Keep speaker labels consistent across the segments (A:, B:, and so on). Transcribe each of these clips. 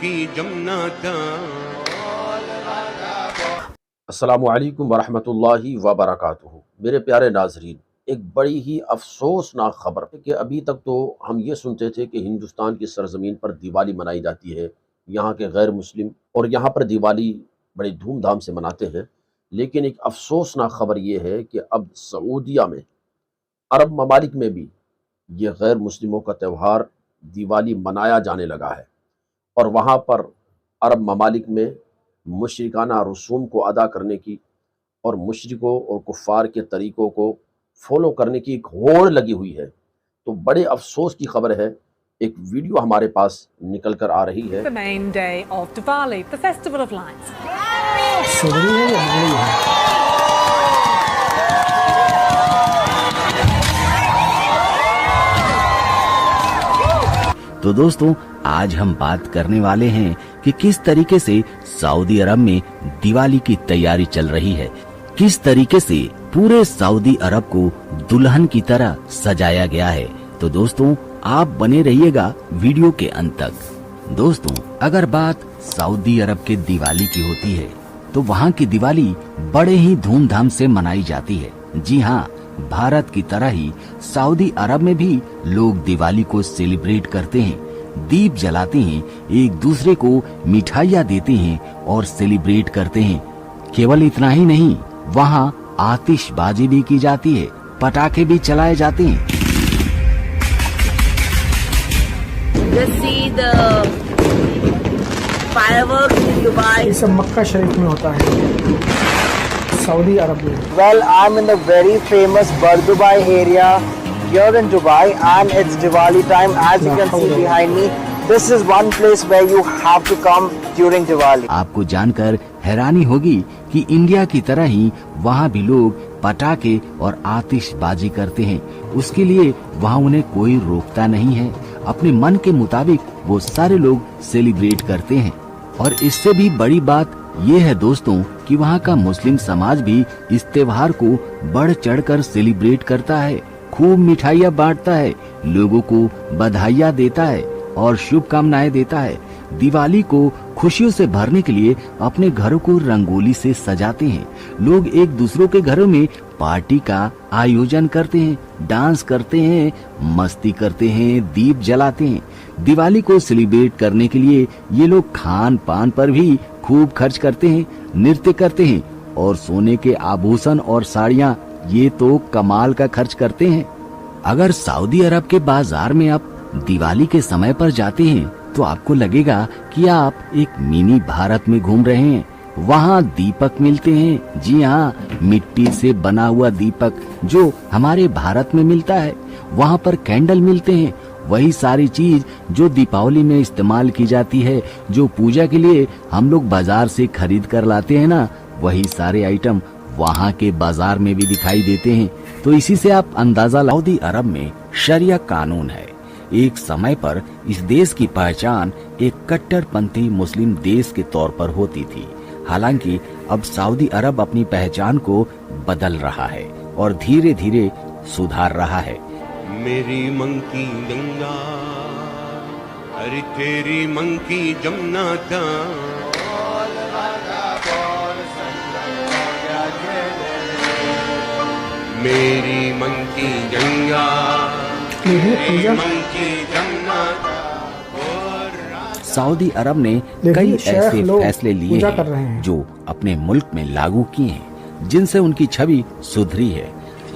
A: की जन्नत।
B: अस्सलामुअलैकुम वरहमतुल्लाहि वबरकातुहू। मेरे प्यारे नाजरीन, एक बड़ी ही अफसोसनाक खबर है कि अभी तक तो हम ये सुनते थे कि हिंदुस्तान की सरजमीन पर दिवाली मनाई जाती है, यहाँ के गैर मुस्लिम और यहाँ पर दिवाली बड़ी धूमधाम से मनाते हैं। लेकिन एक अफसोसनाक खबर ये है कि अब सऊदिया में, अरब ममालिक में भी ये गैर मुस्लिमों का त्यौहार दिवाली मनाया जाने लगा है और वहाँ पर अरब ममालिक में मुशरिकाना रसूम को अदा करने की और मुशरिकों और कुफ़ार के तरीक़ों को फॉलो करने की एक होड़ लगी हुई है। तो बड़े अफसोस की खबर है, एक वीडियो हमारे पास निकल कर आ रही है।
C: The main day of Diwali, the festival of lights.
D: तो दोस्तों, आज हम बात करने वाले हैं कि किस तरीके से सऊदी अरब में दिवाली की तैयारी चल रही है, किस तरीके से पूरे सऊदी अरब को दुल्हन की तरह सजाया गया है। तो दोस्तों, आप बने रहिएगा वीडियो के अंत तक। दोस्तों, अगर बात सऊदी अरब के दिवाली की होती है तो वहाँ की दिवाली बड़े ही धूमधाम से मनाई जाती है। जी हाँ, भारत की तरह ही सऊदी अरब में भी लोग दिवाली को सेलिब्रेट करते हैं, दीप जलाते हैं, एक दूसरे को मिठाइयाँ देते हैं और सेलिब्रेट करते हैं। केवल इतना ही नहीं, वहाँ आतिशबाजी भी की जाती है, पटाखे भी चलाए जाते हैं।
E: ये सब मक्का शरीफ में होता है, सऊदी अरब में।
F: Well, I'm in the very famous Bardubai area here in Dubai, and it's Diwali time. As you can see behind me, this is one place where you have to come during Diwali.
D: आपको जानकर हैरानी होगी कि India की तरह ही वहाँ भी लोग पटाखे और आतिशबाजी करते हैं। उसके लिए वहाँ उन्हें कोई रोकता नहीं है, अपने मन के मुताबिक वो सारे लोग सेलिब्रेट करते हैं। और इससे भी बड़ी बात ये है दोस्तों कि वहाँ का मुस्लिम समाज भी इस त्योहार को बढ़ चढ़कर सेलिब्रेट करता है, खूब मिठाइयाँ बांटता है, लोगों को बधाइयाँ देता है और शुभकामनाएं देता है। दिवाली को खुशियों से भरने के लिए अपने घरों को रंगोली से सजाते हैं। लोग एक दूसरों के घरों में पार्टी का आयोजन करते हैं, डांस करते हैं, मस्ती करते हैं, दीप जलाते हैं। दिवाली को सेलिब्रेट करने के लिए ये लोग खान पान पर भी खूब खर्च करते हैं, नृत्य करते हैं और सोने के आभूषण और साड़ियाँ ये तो कमाल का खर्च करते हैं। अगर सऊदी अरब के बाजार में आप दिवाली के समय पर जाते हैं तो आपको लगेगा कि आप एक मिनी भारत में घूम रहे हैं। वहाँ दीपक मिलते हैं, जी हाँ, मिट्टी से बना हुआ दीपक जो हमारे भारत में मिलता है। वहाँ पर कैंडल मिलते हैं, वही सारी चीज जो दीपावली में इस्तेमाल की जाती है, जो पूजा के लिए हम लोग बाजार से खरीद कर लाते हैं ना, वही सारे आइटम वहाँ के बाजार में भी दिखाई देते हैं। तो इसी से आप अंदाजा सऊदी अरब में शरिया कानून है। एक समय पर इस देश की पहचान एक कट्टरपंथी मुस्लिम देश के तौर पर होती थी। हालांकि अब सऊदी अरब अपनी पहचान को बदल रहा है और धीरे धीरे सुधार रहा है।
A: मेरी मन की गंगा, अरे तेरी मन की जन्नत। मेरी मन की गंगा, मेरी मन की जन्नत।
D: सऊदी अरब ने कई ऐसे फैसले लिए हैं जो अपने मुल्क में लागू किए हैं, जिनसे उनकी छवि सुधरी है।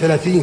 G: 30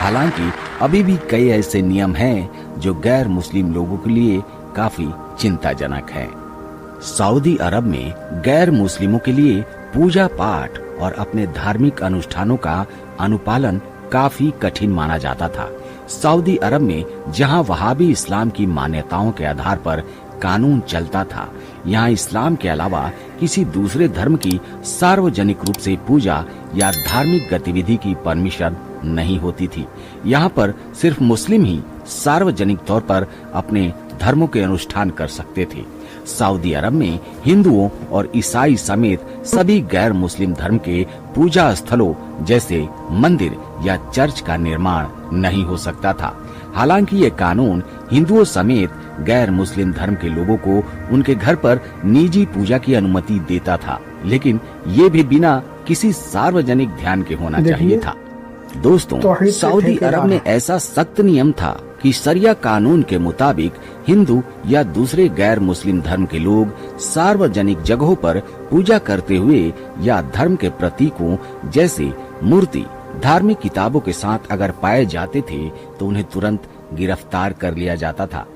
D: हालांकि अभी भी कई ऐसे नियम हैं जो गैर मुस्लिम लोगों के लिए काफी चिंताजनक हैं। सऊदी अरब में गैर मुस्लिमों के लिए पूजा पाठ और अपने धार्मिक अनुष्ठानों का अनुपालन काफी कठिन माना जाता था। सऊदी अरब में जहां वहाबी इस्लाम की मान्यताओं के आधार पर कानून चलता था, यहाँ इस्लाम के अलावा किसी दूसरे धर्म की सार्वजनिक रूप से पूजा या धार्मिक गतिविधि की परमिशन नहीं होती थी। यहाँ पर सिर्फ मुस्लिम ही सार्वजनिक तौर पर अपने धर्मों के अनुष्ठान कर सकते थे। सऊदी अरब में हिंदुओं और ईसाई समेत सभी गैर मुस्लिम धर्म के पूजा स्थलों जैसे मंदिर या चर्च का निर्माण नहीं हो सकता था। हालांकि ये कानून हिंदुओं समेत गैर मुस्लिम धर्म के लोगों को उनके घर पर निजी पूजा की अनुमति देता था, लेकिन ये भी बिना किसी सार्वजनिक ध्यान के होना चाहिए था। दोस्तों, सऊदी अरब में ऐसा सख्त नियम था कि शरिया कानून के मुताबिक हिंदू या दूसरे गैर मुस्लिम धर्म के लोग सार्वजनिक जगहों पर पूजा करते हुए या धर्म के प्रतीकों जैसे मूर्ति, धार्मिक किताबों के साथ अगर पाए जाते थे तो उन्हें तुरंत गिरफ्तार कर लिया जाता था।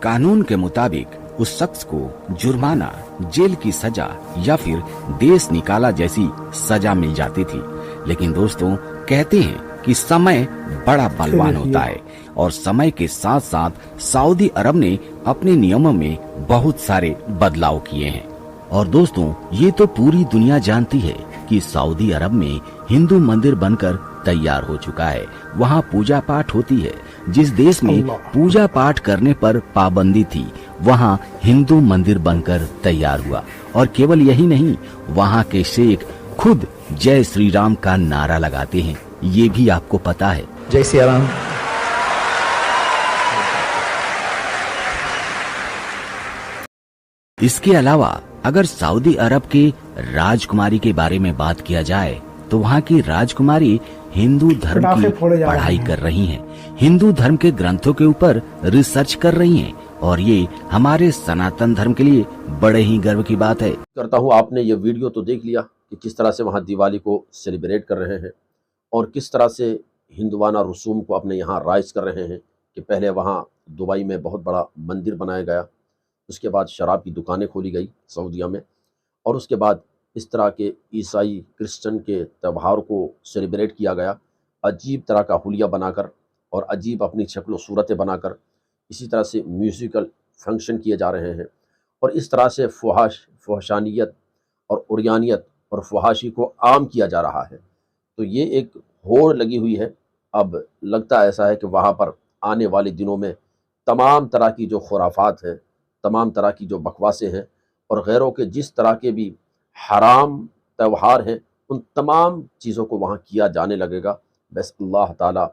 D: कानून के मुताबिक उस शख्स को जुर्माना, जेल की सजा या फिर देश निकाला जैसी सजा मिल जाती थी। लेकिन दोस्तों, कहते हैं कि समय बड़ा बलवान होता है और समय के साथ साथ सऊदी अरब ने अपने नियमों में बहुत सारे बदलाव किए हैं। और दोस्तों, ये तो पूरी दुनिया जानती है कि सऊदी अरब में हिंदू मंदिर बनकर तैयार हो चुका है। वहाँ पूजा पाठ होती है। जिस देश में पूजा पाठ करने पर पाबंदी थी, वहाँ हिंदू मंदिर बनकर तैयार हुआ। और केवल यही नहीं, वहाँ के शेख खुद जय श्री राम का नारा लगाते हैं। ये भी आपको पता है?
H: जय श्री राम।
D: इसके अलावा अगर सऊदी अरब के राजकुमारी के बारे में बात किया जाए तो वहाँ की राजकुमारी हिंदू धर्म की पढ़ाई कर रही हैं, हिंदू धर्म के ग्रंथों के ऊपर रिसर्च कर रही हैं और ये हमारे सनातन धर्म के लिए बड़े ही गर्व की बात है।
B: करता हूँ आपने ये वीडियो तो देख लिया कि किस तरह से वहाँ दिवाली को सेलिब्रेट कर रहे हैं और किस तरह से हिंदुआना रसूम को अपने यहाँ राइज कर रहे हैं कि पहले वहाँ दुबई में बहुत बड़ा मंदिर बनाया गया, उसके बाद शराब की दुकानें खोली गई सऊदीया में, और उसके बाद इस तरह के ईसाई क्रिश्चियन के त्यौहार को सेलिब्रेट किया गया अजीब तरह का हुलिया बनाकर और अजीब अपनी शक्ल सूरतें बनाकर। इसी तरह से म्यूज़िकल फंक्शन किए जा रहे हैं और इस तरह से फहशानियत और उरियानियत और फहाशी को आम किया जा रहा है। तो ये एक होड़ लगी हुई है। अब लगता ऐसा है कि वहाँ पर आने वाले दिनों में तमाम तरह की जो खुराफात हैं, तमाम तरह की जो बकवासें हैं और गैरों के जिस तरह के भी हराम त्यौहार हैं, उन तमाम चीज़ों को वहाँ किया जाने लगेगा। बस अल्लाह ताला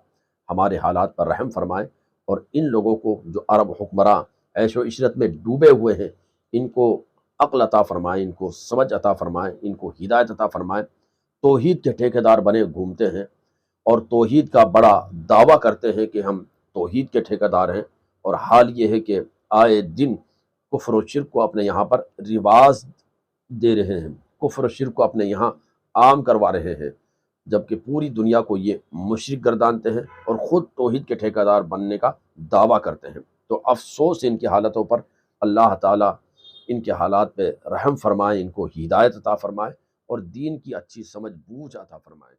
B: हमारे हालात पर रहम फरमाए और इन लोगों को जो अरब हुक्मरान ऐशो इशरत में डूबे हुए हैं, इनको अक्ल अता फरमाए, इनको समझ अता फरमाए, इनको हिदायत अता फरमाए। तौहीद के ठेकेदार बने घूमते हैं और तौहीद का बड़ा दावा करते हैं कि हम तौहीद के ठेकेदार हैं, और हाल ये है कि आए दिन कुफ्र व शिर्क को अपने यहाँ पर रिवाज दे रहे हैं, कुफ्र व शिर्क को अपने यहाँ आम करवा रहे हैं, जबकि पूरी दुनिया को ये मुशरिक गर्दानते हैं और ख़ुद तौहीद के ठेकेदार बनने का दावा करते हैं। तो अफसोस इनकी हालतों पर। अल्लाह ताला इनके हालात पे रहम फरमाए, इनको हिदायत अता फरमाए और दीन की अच्छी समझ बूझ अता फरमाए।